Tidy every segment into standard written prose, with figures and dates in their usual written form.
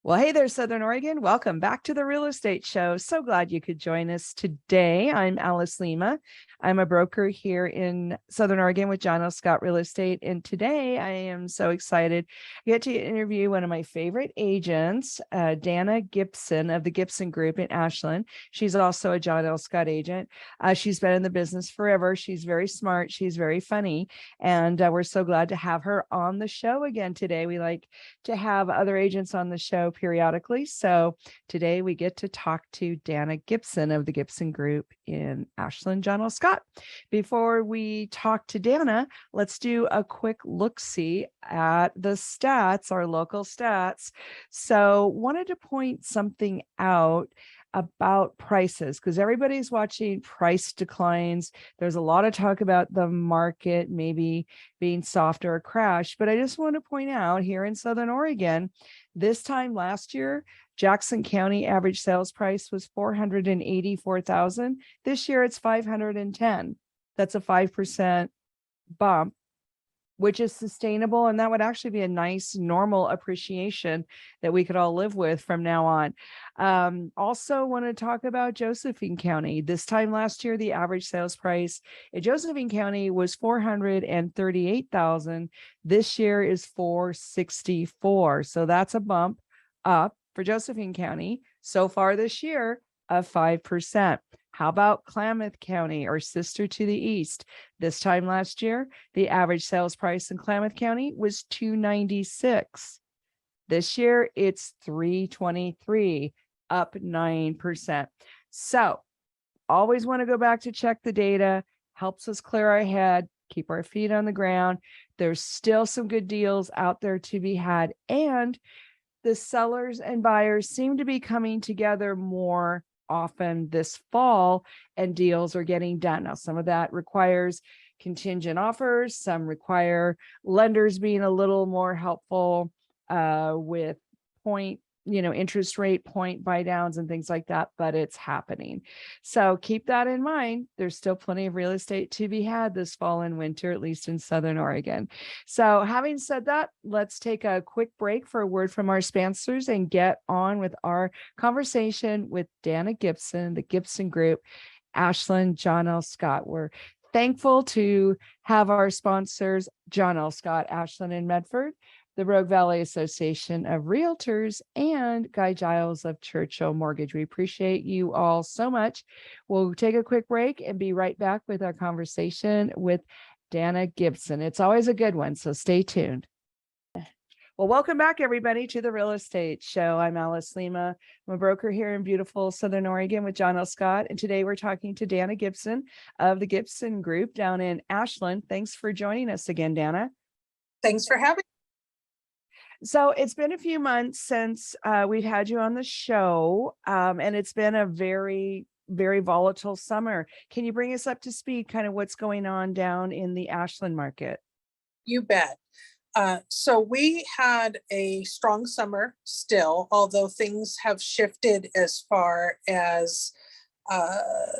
Well, hey there, Southern Oregon. Welcome back to the Real Estate Show. So glad you could join us today. I'm Alice Lema. I'm a broker here in Southern Oregon with John L. Scott Real Estate. And today I am so excited to get to interview one of my favorite agents, Danna Gibson of the Gibson Group in Ashland. She's also a John L. Scott agent. She's been in the business forever. She's very smart. She's very funny. And we're so glad to have her on the show again today. We like to have other agents on the show periodically. So today we get to talk to Danna Gibson of the Gibson Group in Ashland, John L. Scott. Before we talk to Danna, let's do a quick look-see at the stats, our local stats. So wanted to point something out about prices because everybody's watching price declines. There's a lot of talk about the market maybe being soft or a crash, but I just want to point out here in Southern Oregon, this time last year, Jackson County average sales price was $484,000. This year it's $510,000. That's a 5% bump, which is sustainable. And that would actually be a nice normal appreciation that we could all live with from now on. Also want to talk about Josephine County. This time last year, the average sales price in Josephine County was $438,000. This year is $464,000. So that's a bump up for Josephine County so far this year of 5%. How about Klamath County, or sister to the east? This time last year, the average sales price in Klamath County was $296,000. This year, it's $323,000, up 9%. So always want to go back to check the data. Helps us clear our head, keep our feet on the ground. There's still some good deals out there to be had. And the sellers and buyers seem to be coming together more often this fall, and deals are getting done. Now, some of that requires contingent offers. Some require lenders being a little more helpful with interest rate point buy downs and things like that, but it's happening. So keep that in mind. There's still plenty of real estate to be had this fall and winter, at least in Southern Oregon. So having said that, let's take a quick break for a word from our sponsors and get on with our conversation with Danna Gibson, the Gibson Group, Ashland, John L. Scott. We're thankful to have our sponsors, John L. Scott, Ashland, and Medford, the Rogue Valley Association of Realtors, and Guy Giles of Churchill Mortgage. We appreciate you all so much. We'll take a quick break and be right back with our conversation with Danna Gibson. It's always a good one, so stay tuned. Well, welcome back, everybody, to the Real Estate Show. I'm Alice Lema. I'm a broker here in beautiful Southern Oregon with John L. Scott. And today we're talking to Danna Gibson of the Gibson Group down in Ashland. Thanks for joining us again, Danna. Thanks for having me. So it's been a few months since we've had you on the show, and it's been a very, very volatile summer. Can you bring us up to speed, kind of what's going on down in the Ashland market? You bet. So we had a strong summer still, although things have shifted as far as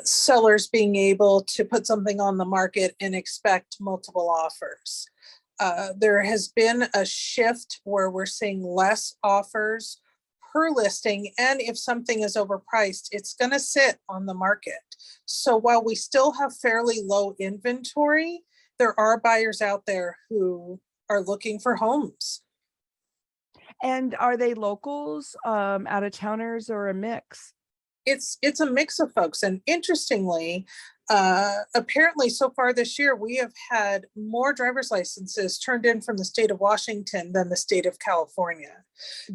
sellers being able to put something on the market and expect multiple offers. There has been a shift where we're seeing less offers per listing, and if something is overpriced, it's going to sit on the market. So while we still have fairly low inventory, there are buyers out there who are looking for homes. And are they locals, out of towners, or a mix? It's a mix of folks, and interestingly, apparently so far this year, we have had more driver's licenses turned in from the state of Washington than the state of California.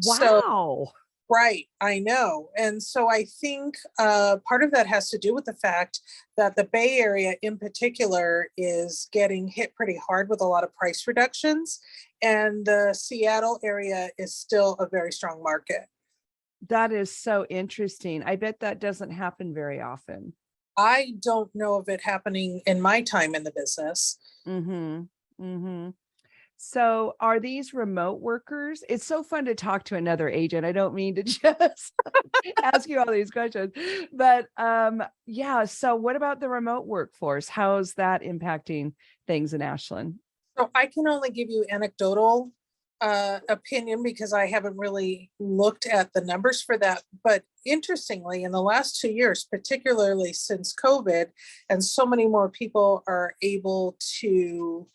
Wow. So, right, I know. And so I think part of that has to do with the fact that the Bay Area in particular is getting hit pretty hard with a lot of price reductions, and the Seattle area is still a very strong market. That is so interesting. I bet that doesn't happen very often. I don't know of it happening in my time in the business. So are these remote workers? It's so fun to talk to another agent. I don't mean to just ask you all these questions, but yeah. So what about the remote workforce? How's that impacting things in Ashland? So I can only give you anecdotal opinion because I haven't really looked at the numbers for that. But interestingly, in the last 2 years, particularly since COVID, and so many more people are able to,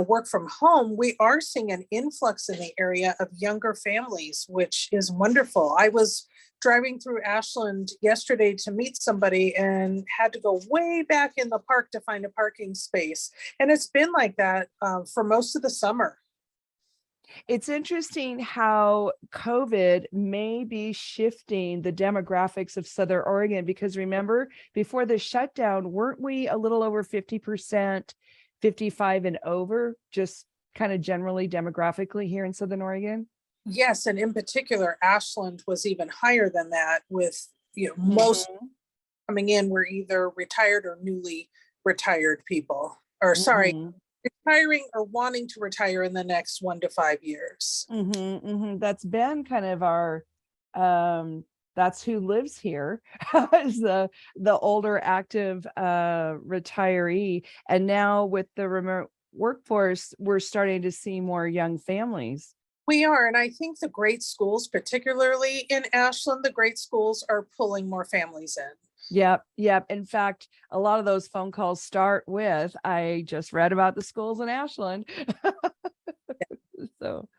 work from home, we are seeing an influx in the area of younger families, which is wonderful. I was driving through Ashland yesterday to meet somebody and had to go way back in the park to find a parking space. And it's been like that for most of the summer. It's interesting how COVID may be shifting the demographics of Southern Oregon, because remember, before the shutdown, weren't we a little over 50%, 55 and over, just kind of generally demographically here in Southern Oregon? Yes, and in particular, Ashland was even higher than that, with most coming in were either retired or newly retired people, or sorry, retiring or wanting to retire in the next 1 to 5 years. That's been kind of our that's who lives here is the older active retiree. And now with the remote workforce, we're starting to see more young families. We are, and I think the great schools, particularly in Ashland, the great schools are pulling more families in. Yep. In fact, a lot of those phone calls start with, I just read about the schools in Ashland. So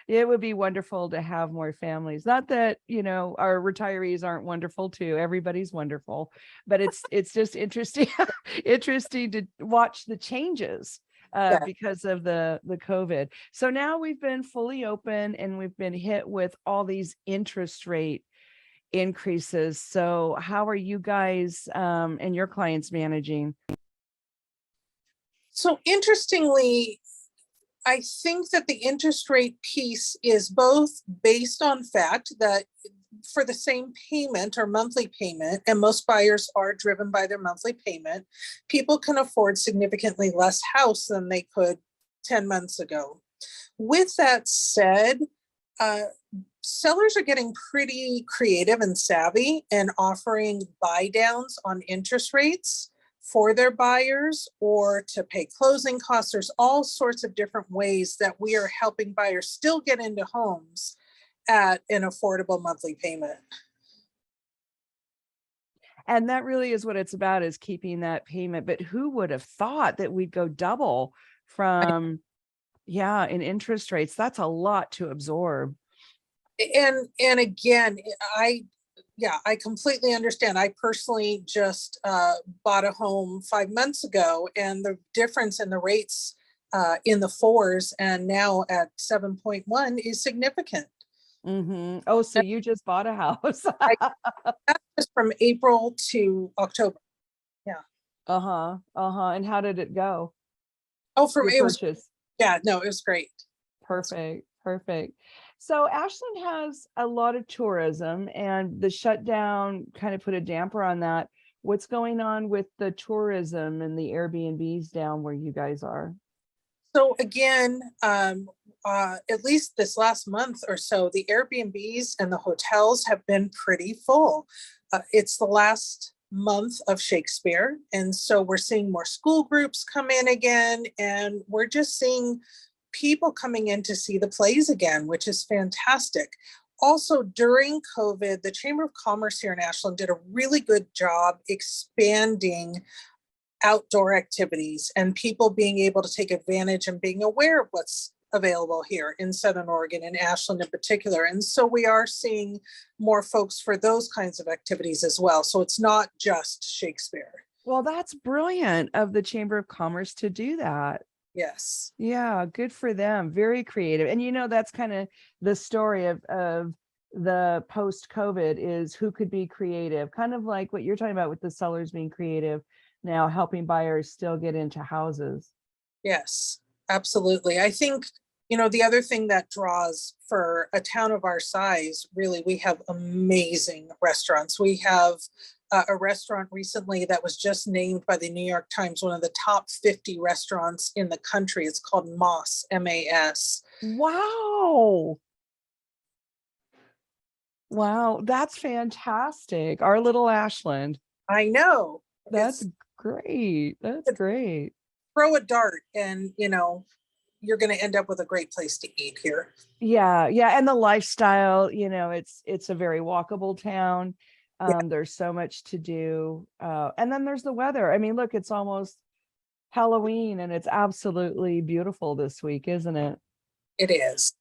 it would be wonderful to have more families. Not that, our retirees aren't wonderful too. Everybody's wonderful, but it's just interesting, interesting to watch the changes because of the COVID. So now we've been fully open and we've been hit with all these interest rate increases. So how are you guys and your clients managing? So interestingly, I think that the interest rate piece is both based on fact that for the same payment or monthly payment, and most buyers are driven by their monthly payment, people can afford significantly less house than they could 10 months ago. With that said, sellers are getting pretty creative and savvy and offering buy downs on interest rates for their buyers, or to pay closing costs. There's all sorts of different ways that we are helping buyers still get into homes at an affordable monthly payment. And that really is what it's about, is keeping that payment. But who would have thought that we'd go double from, in interest rates? That's a lot to absorb. And again, I completely understand. I personally just bought a home 5 months ago, and the difference in the rates in the 4s and now at 7.1 is significant. Oh, so you just bought a house. That's just from April to October. Yeah. And how did it go? Oh, from your purchase. Yeah, no, it was great. Perfect. So Ashland has a lot of tourism, and the shutdown kind of put a damper on that. What's going on with the tourism and the Airbnbs down where you guys are? So again, at least this last month or so, the Airbnbs and the hotels have been pretty full. It's the last month of Shakespeare, and so we're seeing more school groups come in again, and we're just seeing people coming in to see the plays again, which is fantastic. Also, during COVID, the Chamber of Commerce here in Ashland did a really good job expanding outdoor activities and people being able to take advantage and being aware of what's available here in Southern Oregon and Ashland in particular. And so we are seeing more folks for those kinds of activities as well. So it's not just Shakespeare. Well, that's brilliant of the Chamber of Commerce to do that. Yes. Yeah, good for them. Very creative. And that's kind of the story of the post-COVID, is who could be creative, kind of like what you're talking about with the sellers being creative now, helping buyers still get into houses. Yes, absolutely. I think, the other thing that draws for a town of our size, really, we have amazing restaurants. We have a restaurant recently that was just named by the New York Times one of the top 50 restaurants in the country. It's called Moss, M-A-S. Wow, that's fantastic. Our little Ashland. I know. That's great. That's great. Throw a dart and, you're going to end up with a great place to eat here. Yeah. And the lifestyle, it's a very walkable town. There's so much to do. And then there's the weather. I mean, look, it's almost Halloween and it's absolutely beautiful this week, isn't it? It is.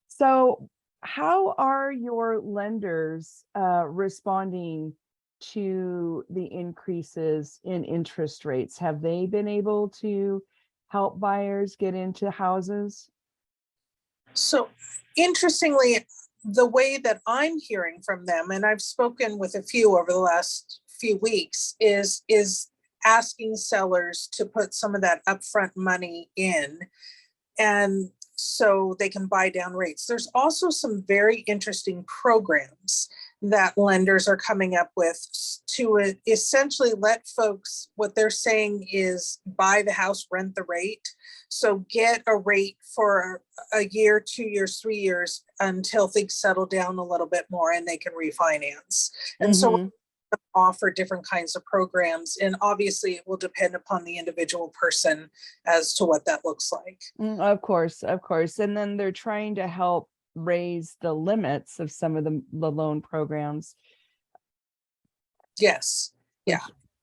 So how are your lenders responding to the increases in interest rates? Have they been able to help buyers get into houses? So interestingly, the way that I'm hearing from them, and I've spoken with a few over the last few weeks, is asking sellers to put some of that upfront money in, and so they can buy down rates. There's also some very interesting programs that lenders are coming up with to essentially let folks, what they're saying is buy the house, rent the rate. So get a rate for a year, 2 years, 3 years until things settle down a little bit more and they can refinance. And so offer different kinds of programs, and obviously it will depend upon the individual person as to what that looks like. Of course. And then they're trying to help raise the limits of some of the loan programs. Yes. Yeah.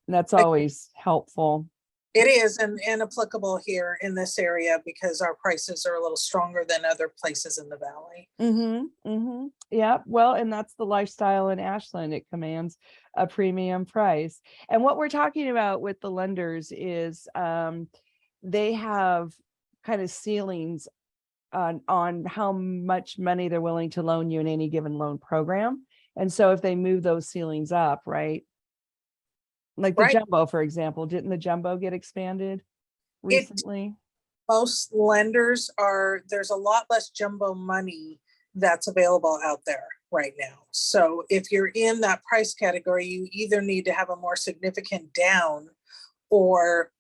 That's always helpful. It is, and applicable here in this area because our prices are a little stronger than other places in the valley. Yeah, well, and that's the lifestyle in Ashland. It commands a premium price. And what we're talking about with the lenders is they have kind of ceilings on how much money they're willing to loan you in any given loan program. And so if they move those ceilings up, right? Like the jumbo, for example, didn't the jumbo get expanded recently? Most lenders there's a lot less jumbo money that's available out there right now. So if you're in that price category, you either need to have a more significant down or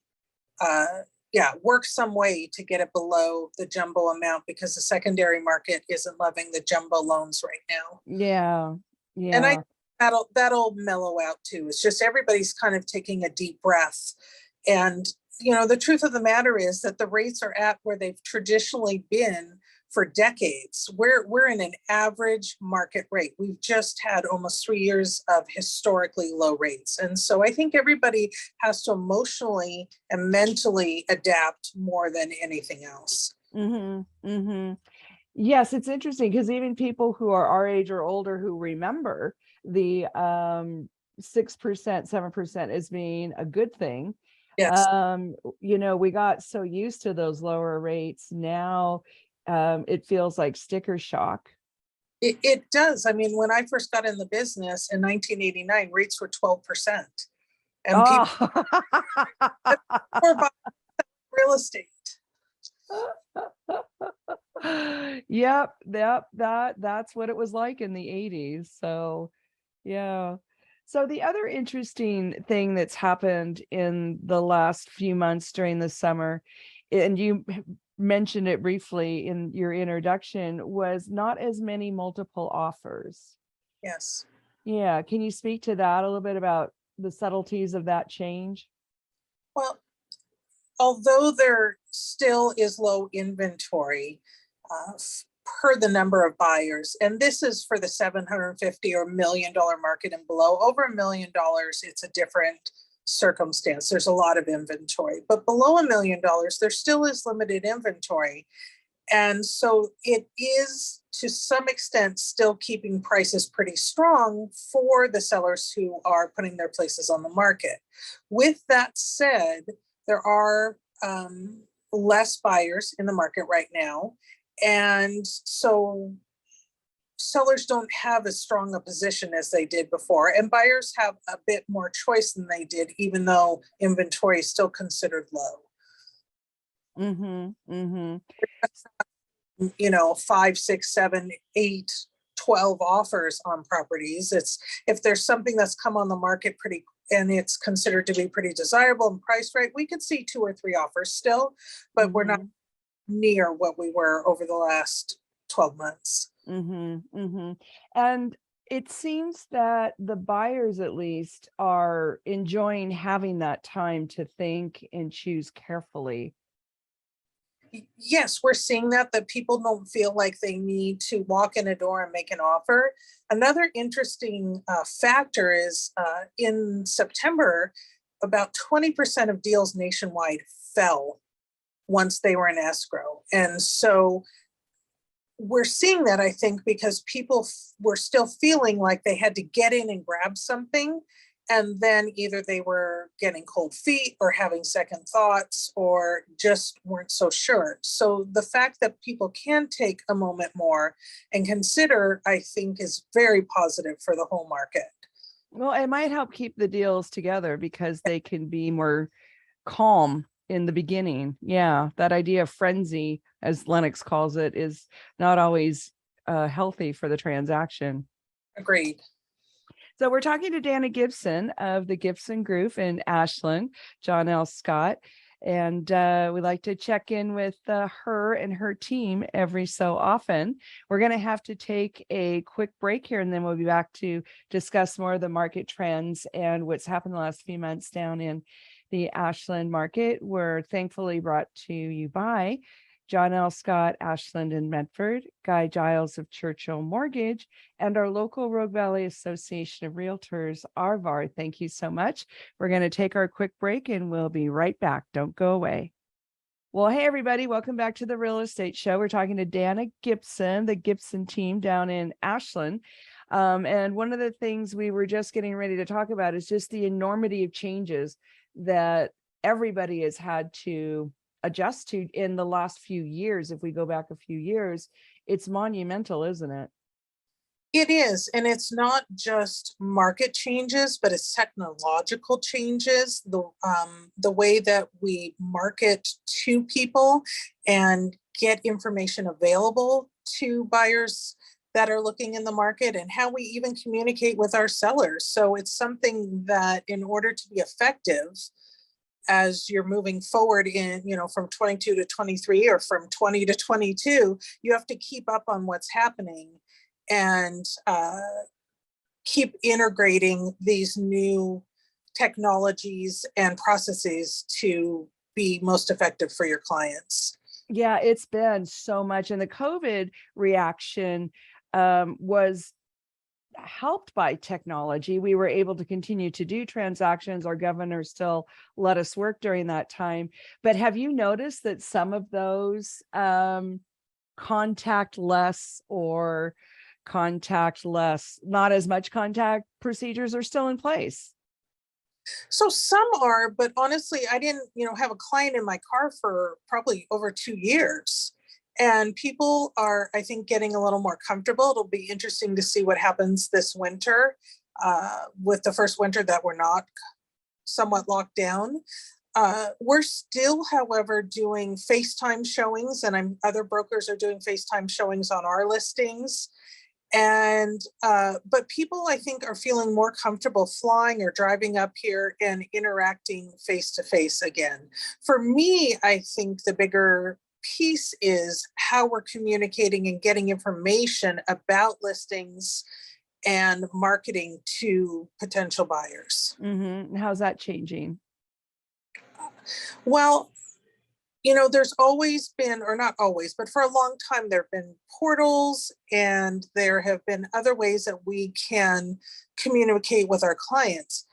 work some way to get it below the jumbo amount because the secondary market isn't loving the jumbo loans right now. Yeah. And that'll mellow out too. It's just everybody's kind of taking a deep breath. And, the truth of the matter is that the rates are at where they've traditionally been for decades. We're in an average market rate. We've just had almost 3 years of historically low rates. And so I think everybody has to emotionally and mentally adapt more than anything else. Yes, it's interesting because even people who are our age or older who remember the 6%, 7% as being a good thing. Yes. We got so used to those lower rates. Now it feels like sticker shock. It does. I mean, when I first got in the business in 1989, rates were 12%. And people were buying real estate. Yep, that's what it was like in the 80s. So yeah. So the other interesting thing that's happened in the last few months during the summer, and you mentioned it briefly in your introduction, was not as many multiple offers. Yes. Yeah. Can you speak to that a little bit about the subtleties of that change? Well, although there still is low inventory per the number of buyers, and this is for the $750,000 or $1 million market and below, over $1 million, it's a different circumstance. There's a lot of inventory, but below $1 million, there still is limited inventory. And so it is to some extent still keeping prices pretty strong for the sellers who are putting their places on the market. With that said, there are less buyers in the market right now. And so sellers don't have as strong a position as they did before. And buyers have a bit more choice than they did, even though inventory is still considered low. 5, 6, 7, 8, 12 offers on properties. It's if there's something that's come on the market pretty and it's considered to be pretty desirable and priced right, we could see 2 or 3 offers still, but we're not near what we were over the last 12 months. And it seems that the buyers at least are enjoying having that time to think and choose carefully. Yes, we're seeing that people don't feel like they need to walk in a door and make an offer. Another interesting factor is in September, about 20% of deals nationwide fell once they were in escrow. And so we're seeing that, I think, because people were still feeling like they had to get in and grab something. And then either they were getting cold feet or having second thoughts or just weren't so sure. So the fact that people can take a moment more and consider, I think, is very positive for the whole market. Well, it might help keep the deals together because they can be more calm in the beginning. Yeah, that idea of frenzy, as Lennox calls it, is not always healthy for the transaction. Agreed. So we're talking to Danna Gibson of the Gibson Group in Ashland, John L. Scott, and we like to check in with her and her team every so often. We're going to have to take a quick break here, and then we'll be back to discuss more of the market trends and what's happened the last few months down in the Ashland market. We're thankfully brought to you by John L. Scott, Ashland and Medford, Guy Giles of Churchill Mortgage, and our local Rogue Valley Association of Realtors, RVAR. Thank you so much. We're going to take our quick break and we'll be right back. Don't go away. Well, hey, everybody. Welcome back to the Real Estate Show. We're talking to Danna Gibson, the Gibson team down in Ashland. And one of the things we were just getting ready to talk about is just the enormity of changes that everybody has had to adjust to in the last few years. If we go back a few years, it's monumental, isn't it? It is. And it's not just market changes, but it's technological changes. The way that we market to people and get information available to buyers that are looking in the market, and how we even communicate with our sellers. So it's something that, in order to be effective, as you're moving forward in, from 22 to 23 or from 20 to 22, you have to keep up on what's happening and keep integrating these new technologies and processes to be most effective for your clients. Yeah, it's been so much. And the COVID reaction was helped by technology. We were able to continue to do transactions. Our governor still let us work during that time. But have you noticed that some of those contactless, not as much contact procedures are still in place? So some are, but honestly, I didn't, have a client in my car for probably over 2 years. And people are, I think, getting a little more comfortable. It'll be interesting to see what happens this winter with the first winter that we're not somewhat locked down. We're still, however, doing FaceTime showings, and other brokers are doing FaceTime showings on our listings. And but people, I think, are feeling more comfortable flying or driving up here and interacting face to face again. For me, I think the bigger piece is how we're communicating and getting information about listings and marketing to potential buyers. Mm-hmm. How's that changing? Well, there's always been, or not always, but for a long time, there have been portals, and there have been other ways that we can communicate with our clients.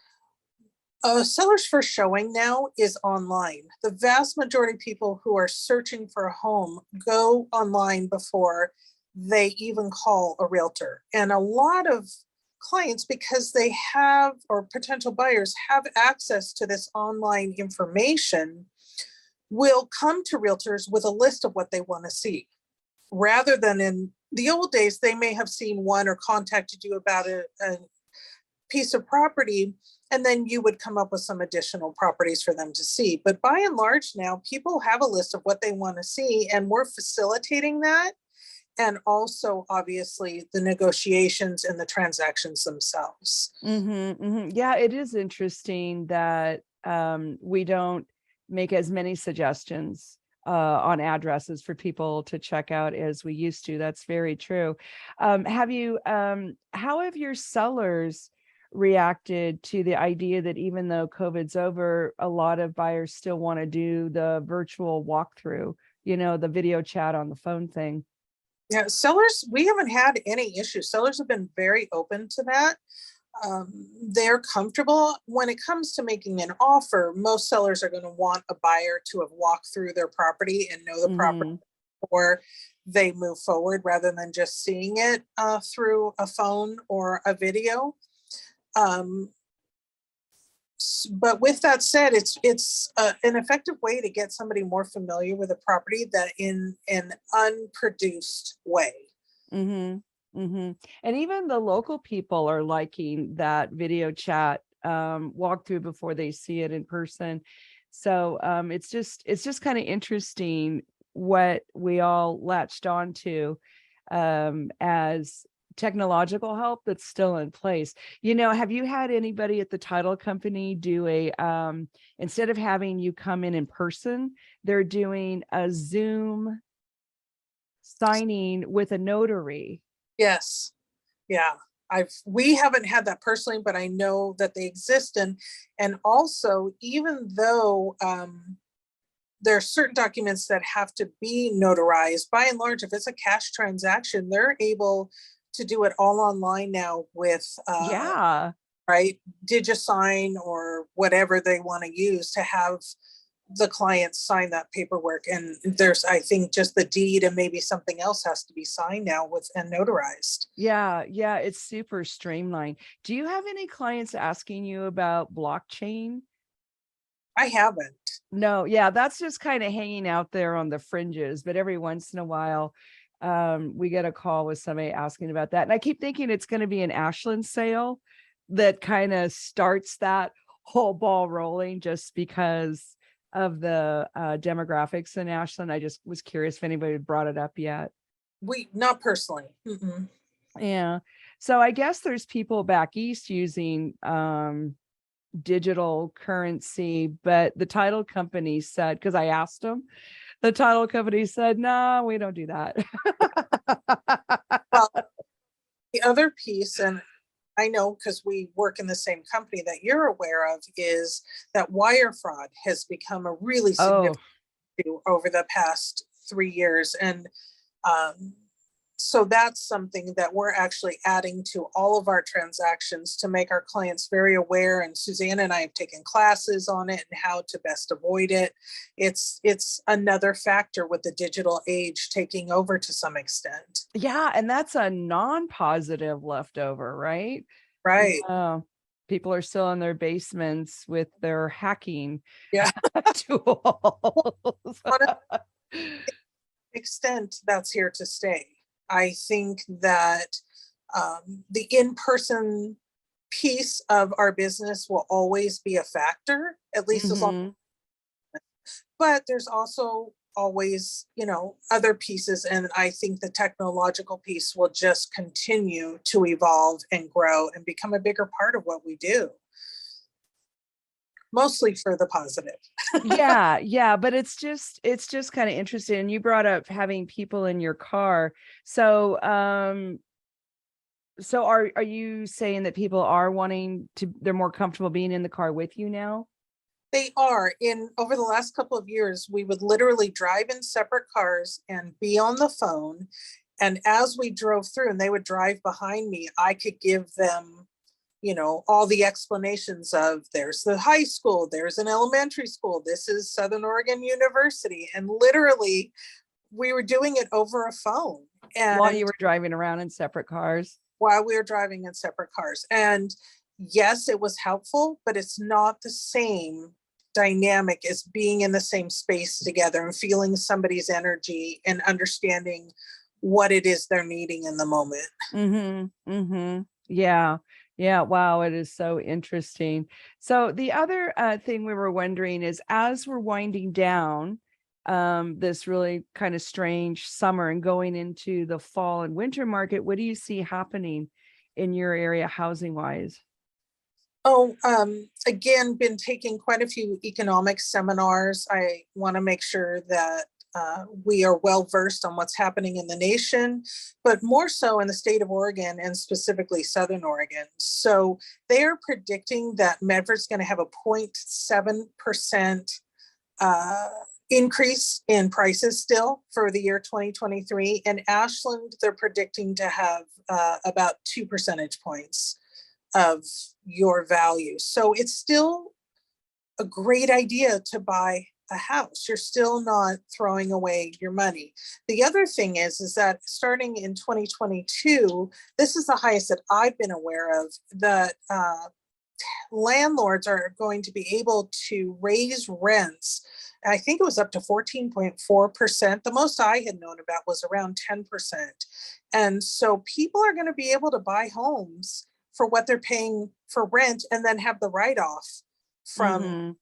Seller's first showing now is online. The vast majority of people who are searching for a home go online before they even call a realtor. And a lot of clients, because they have, or potential buyers have access to this online information, will come to realtors with a list of what they want to see. Rather than in the old days, they may have seen one or contacted you about a piece of property, and then you would come up with some additional properties for them to see. But by and large now, people have a list of what they want to see, and we're facilitating that. And also, obviously, the negotiations and the transactions themselves. Mm-hmm, mm-hmm. Yeah, it is interesting that we don't make as many suggestions on addresses for people to check out as we used to. That's very true. How have your sellers reacted to the idea that even though COVID's over, a lot of buyers still want to do the virtual walkthrough the video chat on the phone thing. Yeah, sellers, we haven't had any issues. Sellers have been very open to that. They're comfortable when it comes to making an offer. Most sellers are going to want a buyer to have walked through their property and know the property before they move forward, rather than just seeing it through a phone or a video. But with that said, it's an effective way to get somebody more familiar with a property that in an unproduced way. And even the local people are liking that video chat walkthrough before they see it in person. So it's just kind of interesting what we all latched onto as technological help that's still in place. Have you had anybody at the title company do a instead of having you come in person, they're doing a Zoom signing with a notary? Yes. Yeah. We haven't had that personally, but I know that they exist. And also, even though there are certain documents that have to be notarized, by and large, if it's a cash transaction, they're able to do it all online now with right, DigiSign or whatever they want to use to have the client sign that paperwork. And there's, I think, just the deed and maybe something else has to be signed now with and notarized. Yeah, it's super streamlined. Do you have any clients asking you about blockchain? I haven't. No, yeah, that's just kind of hanging out there on the fringes, but every once in a while we get a call with somebody asking about that. And I keep thinking it's going to be an Ashland sale that kind of starts that whole ball rolling, just because of the demographics in Ashland. I just was curious if anybody had brought it up yet. Not personally. Yeah. So I guess there's people back east using digital currency, but the title company said, because I asked them, the title company said, no, we don't do that. Well, the other piece, and I know because we work in the same company that you're aware of, is that wire fraud has become a really significant issue over the past 3 years. And so that's something that we're actually adding to all of our transactions to make our clients very aware. And Suzanne and I have taken classes on it and how to best avoid it. It's another factor with the digital age taking over to some extent. Yeah, and that's a non-positive leftover, right? Right. People are still in their basements with their hacking tools. To an extent, that's here to stay. I think that the in-person piece of our business will always be a factor, at least as long. But there's also always, other pieces. And I think the technological piece will just continue to evolve and grow and become a bigger part of what we do. Mostly for the positive. yeah, but it's just kind of interesting. And you brought up having people in your car. So are you saying that people are they're more comfortable being in the car with you now? They are. Over the last couple of years, we would literally drive in separate cars and be on the phone. And as we drove through and they would drive behind me, I could give them all the explanations of, there's the high school, there's an elementary school, this is Southern Oregon University. And literally we were doing it over a phone. And while you were driving around in separate cars? While we were driving in separate cars. And yes, it was helpful, but it's not the same dynamic as being in the same space together and feeling somebody's energy and understanding what it is they're needing in the moment. Yeah. Wow. It is so interesting. So the other thing we were wondering is, as we're winding down this really kind of strange summer and going into the fall and winter market, what do you see happening in your area housing wise? Again, been taking quite a few economic seminars. I want to make sure that we are well versed on what's happening in the nation, but more so in the state of Oregon and specifically Southern Oregon. So they are predicting that Medford's going to have a 0.7% increase in prices still for the year 2023. In Ashland, they're predicting to have about 2 percentage points of your value. So it's still a great idea to buy a house. You're still not throwing away your money. The other thing is that starting in 2022, this is the highest that I've been aware of, that landlords are going to be able to raise rents. I think it was up to 14.4%. The most I had known about was around 10%. And so people are going to be able to buy homes for what they're paying for rent and then have the write-off from.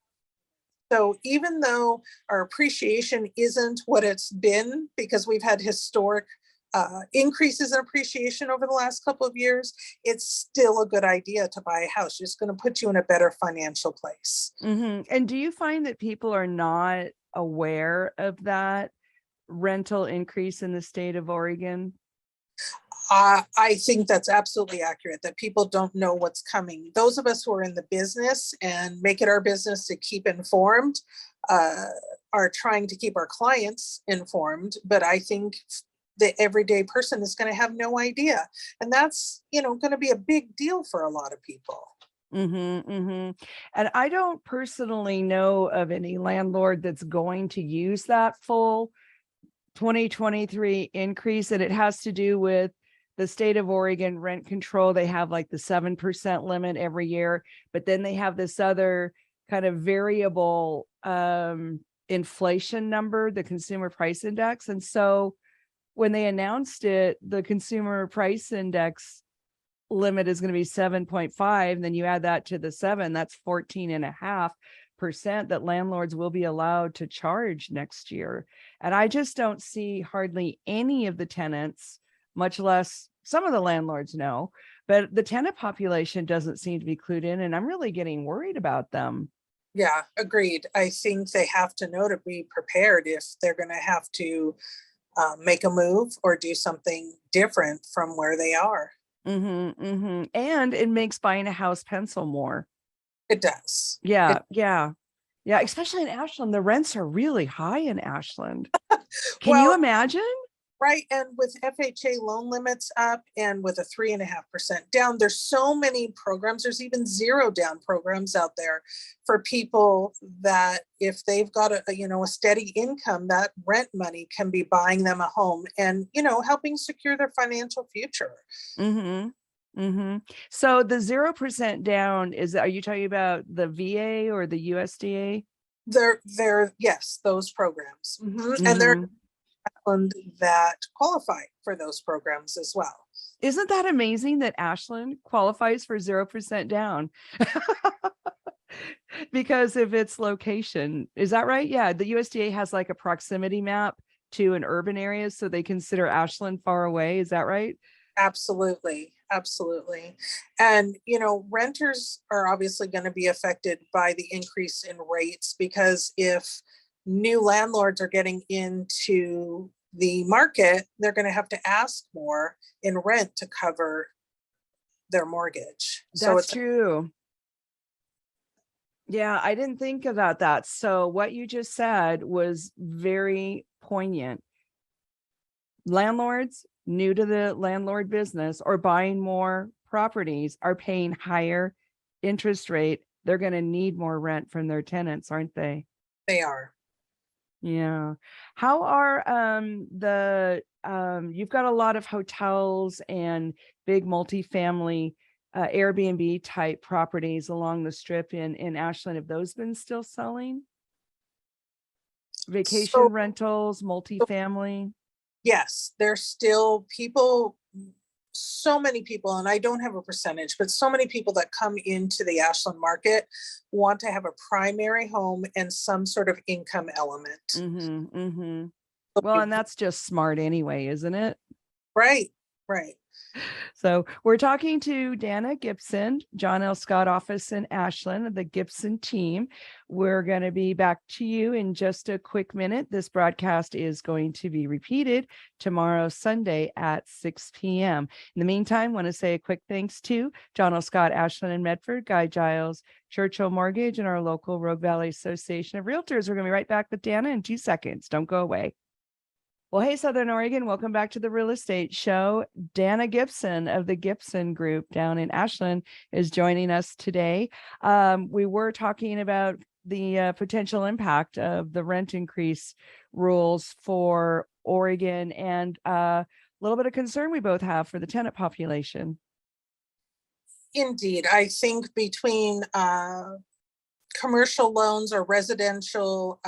So even though our appreciation isn't what it's been, because we've had historic increases in appreciation over the last couple of years, it's still a good idea to buy a house. It's going to put you in a better financial place. And do you find that people are not aware of that rental increase in the state of Oregon? I think that's absolutely accurate, that people don't know what's coming. Those of us who are in the business and make it our business to keep informed are trying to keep our clients informed. But I think the everyday person is going to have no idea. And that's, going to be a big deal for a lot of people. And I don't personally know of any landlord that's going to use that full 2023 increase. And it has to do with the state of Oregon rent control. They have like the 7% limit every year, but then they have this other kind of variable inflation number, the consumer price index. And so when they announced it, the consumer price index limit is going to be 7.5. And then you add that to the 7, that's 14.5% that landlords will be allowed to charge next year. And I just don't see hardly any of the tenants, much less some of the landlords know, but the tenant population doesn't seem to be clued in, and I'm really getting worried about them. Yeah, agreed. I think they have to know to be prepared if they're going to have to make a move or do something different from where they are. And it makes buying a house pencil more. It does. Yeah. Especially in Ashland, the rents are really high in Ashland. Can you imagine? Right. And with FHA loan limits up and with a 3.5% down, there's so many programs. There's even 0 down programs out there for people that if they've got a steady income, that rent money can be buying them a home and, helping secure their financial future. So the 0% down are you talking about the VA or the USDA? They're yes, those programs. And they're that qualify for those programs as well. Isn't that amazing that Ashland qualifies for 0% down? Because of its location. Is that right? Yeah. The USDA has like a proximity map to an urban area, so they consider Ashland far away. Is that right? Absolutely. And, renters are obviously going to be affected by the increase in rates, because if new landlords are getting into the market, they're going to have to ask more in rent to cover their mortgage. That's true. Yeah, I didn't think about that. So what you just said was very poignant. Landlords new to the landlord business or buying more properties are paying higher interest rate. They're going to need more rent from their tenants, aren't they? They are. Yeah. How are you've got a lot of hotels and big multifamily Airbnb type properties along the strip in Ashland. Have those been still selling? Vacation rentals, multifamily? Yes, there's still people, so many people, and I don't have a percentage, but so many people that come into the Ashland market want to have a primary home and some sort of income element. Well, and that's just smart anyway, isn't it? Right. So we're talking to Danna Gibson, John L. Scott office in Ashland, of the Gibson team. We're going to be back to you in just a quick minute. This broadcast is going to be repeated tomorrow, Sunday at 6 p.m. In the meantime, I want to say a quick thanks to John L. Scott, Ashland and Medford, Guy Giles, Churchill Mortgage, and our local Rogue Valley Association of Realtors. We're going to be right back with Danna in 2 seconds. Don't go away. Well, hey, Southern Oregon, welcome back to the Real Estate Show. Danna Gibson of the Gibson Group down in Ashland is joining us today. We were talking about the potential impact of the rent increase rules for Oregon and a little bit of concern we both have for the tenant population. Indeed, I think between commercial loans or residential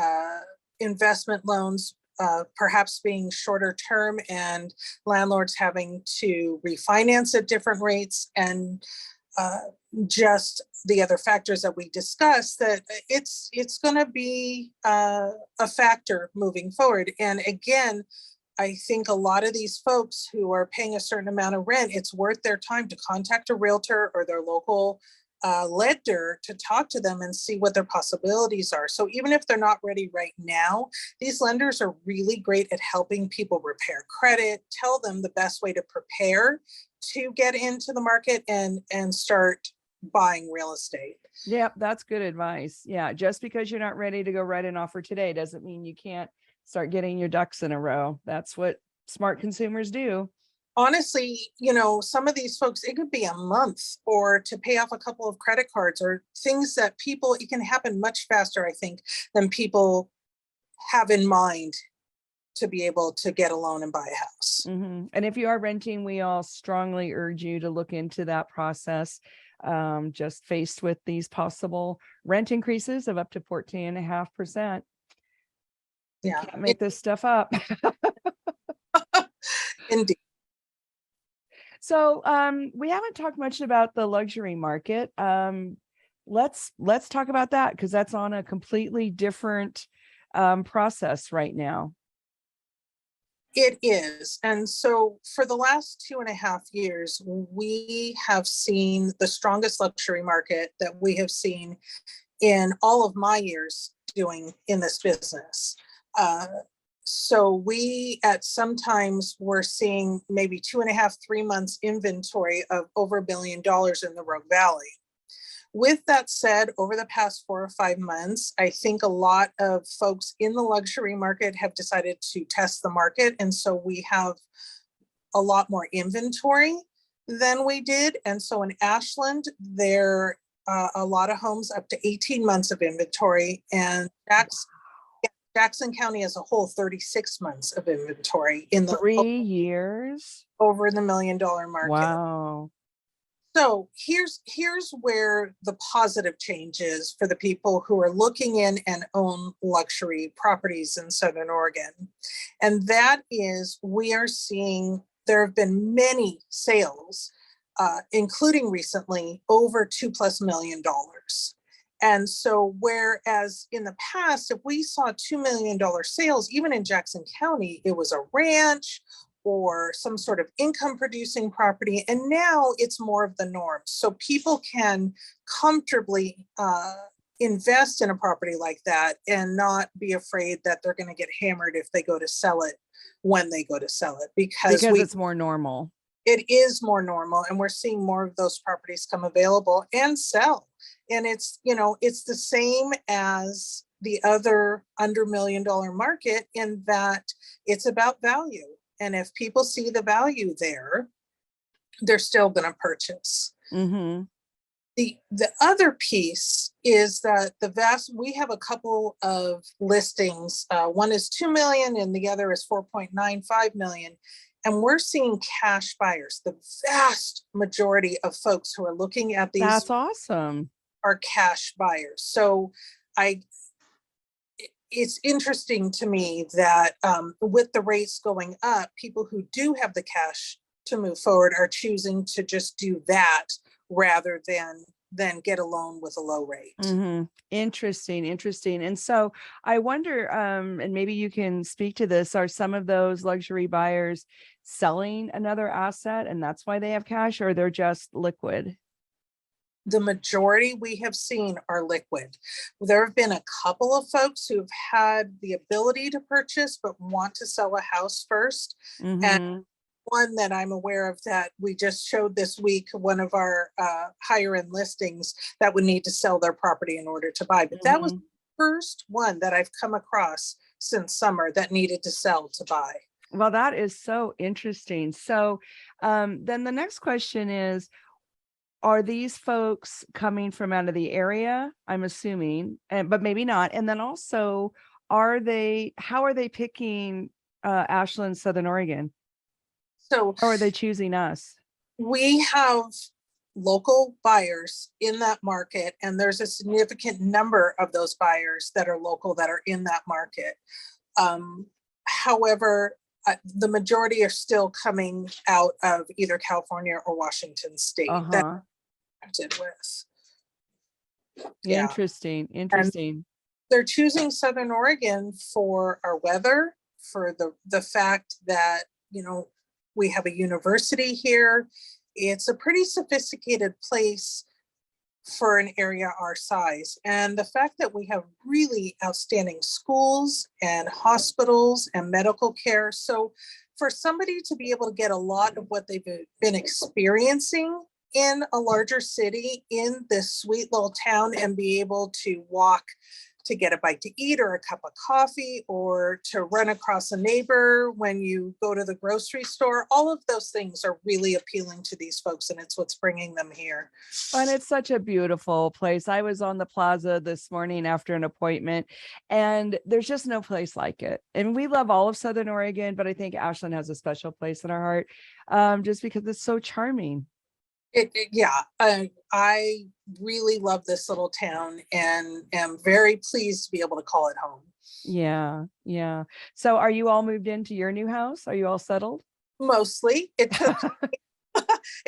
investment loans, perhaps being shorter term and landlords having to refinance at different rates, and just the other factors that we discussed, that it's going to be a factor moving forward. And again, I think a lot of these folks who are paying a certain amount of rent, it's worth their time to contact a realtor or their local lender to talk to them and see what their possibilities are. So even if they're not ready right now, these lenders are really great at helping people repair credit, tell them the best way to prepare to get into the market and start buying real estate. Yeah, that's good advice. Yeah, just because you're not ready to go write an offer today doesn't mean you can't start getting your ducks in a row. That's what smart consumers do. Honestly, some of these folks, it could be a month or to pay off a couple of credit cards or things that it can happen much faster, I think, than people have in mind to be able to get a loan and buy a house. Mm-hmm. And if you are renting, we all strongly urge you to look into that process. Just faced with these possible rent increases of up to 14.5%. Yeah. Can't make this stuff up. Indeed. So we haven't talked much about the luxury market. Let's talk about that, because that's on a completely different process right now. It is. And so for the last 2.5 years, we have seen the strongest luxury market that we have seen in all of my years doing in this business. So we at sometimes we're seeing maybe 2.5, 3 months inventory of over $1 billion in the Rogue Valley. With that said, over the past 4 or 5 months, I think a lot of folks in the luxury market have decided to test the market. And so we have a lot more inventory than we did. And so in Ashland, there are a lot of homes up to 18 months of inventory, and Jackson County as a whole, 36 months of inventory in the 3 years over the $1 million market. Wow. So here's where the positive change is for the people who are looking in and own luxury properties in Southern Oregon. And that is, we are seeing there have been many sales, including recently over $2+ million. And so whereas in the past, if we saw $2 million sales, even in Jackson County, it was a ranch or some sort of income producing property. And now it's more of the norm. So people can comfortably invest in a property like that and not be afraid that they're going to get hammered if they go to sell it when they go to sell it, because it's more normal. It is more normal, and we're seeing more of those properties come available and sell. And it's the same as the other under $1 million market in that it's about value. And if people see the value there, they're still going to purchase. Mm-hmm. The other piece is that we have a couple of listings. One is 2 million and the other is 4.95 million. And we're seeing cash buyers. The vast majority of folks who are looking at these That's awesome. Are cash buyers. So it's interesting to me that with the rates going up, people who do have the cash to move forward are choosing to just do that rather than than get a loan with a low rate. Mm-hmm. Interesting. And so I wonder, and maybe you can speak to this, are some of those luxury buyers selling another asset and that's why they have cash, or they're just liquid? The majority we have seen are liquid. There have been a couple of folks who've had the ability to purchase but want to sell a house first. Mm-hmm. And one that I'm aware of that we just showed this week, one of our higher end listings that would need to sell their property in order to buy. But Mm-hmm. that was the first one that I've come across since summer that needed to sell to buy. Well, that is so interesting. So then the next question is, are these folks coming from out of the area? I'm assuming, but maybe not. And then also, how are they picking Ashland, Southern Oregon? So how are they choosing us? We have local buyers in that market, and there's a significant number of those buyers that are local that are in that market. However, the majority are still coming out of either California or Washington State. That with. Yeah. Interesting. And they're choosing Southern Oregon for our weather, for the fact that, you know, we have a university here. It's a pretty sophisticated place for an area our size. And the fact that we have really outstanding schools and hospitals and medical care. So for somebody to be able to get a lot of what they've been experiencing in a larger city, in this sweet little town, and be able to walk to get a bite to eat or a cup of coffee, or to run across a neighbor when you go to the grocery store, all of those things are really appealing to these folks, and it's what's bringing them here. And it's such a beautiful place. I was on the plaza this morning after an appointment, and there's just no place like it. And we love all of Southern Oregon, but I think Ashland has a special place in our heart, just because it's so charming. I really love this little town and am very pleased to be able to call it home. Yeah. So are you all moved into your new house? Are you all settled? Mostly. It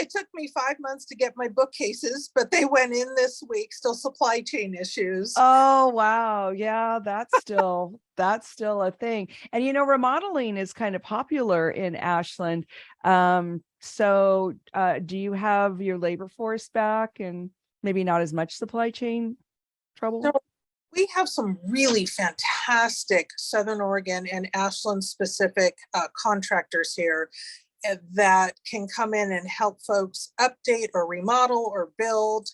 took me 5 months to get my bookcases, but they went in this week. Still supply chain issues. Oh, wow. Yeah, that's still a thing. And, you know, remodeling is kind of popular in Ashland. So do you have your labor force back and maybe not as much supply chain trouble? So we have some really fantastic Southern Oregon and Ashland specific contractors here that can come in and help folks update or remodel or build.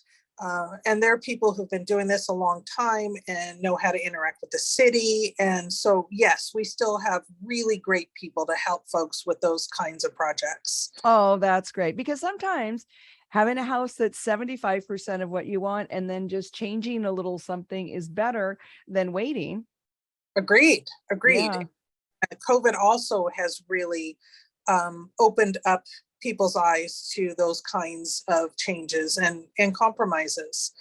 And there are people who've been doing this a long time and know how to interact with the city. And so, yes, we still have really great people to help folks with those kinds of projects. Oh, that's great. Because sometimes having a house that's 75% of what you want and then just changing a little something is better than waiting. Agreed. Yeah. COVID also has really opened up people's eyes to those kinds of changes and compromises.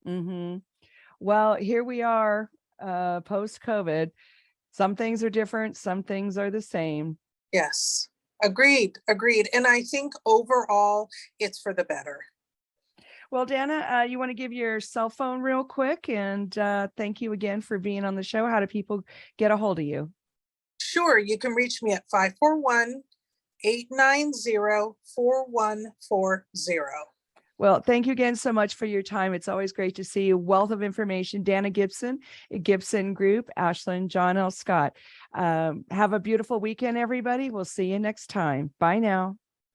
Mm-hmm. Well, here we are, post-COVID. Some things are different, some things are the same. Yes, agreed. And I think overall, it's for the better. Well, Danna, you want to give your cell phone real quick, and thank you again for being on the show. How do people get a hold of you? Sure, you can reach me at 541-890-4140. Well, thank you again so much for your time. It's always great to see you. Wealth of information. Danna Gibson, Gibson Group, Ashland, John L. Scott. Have a beautiful weekend, everybody. We'll see you next time. Bye now.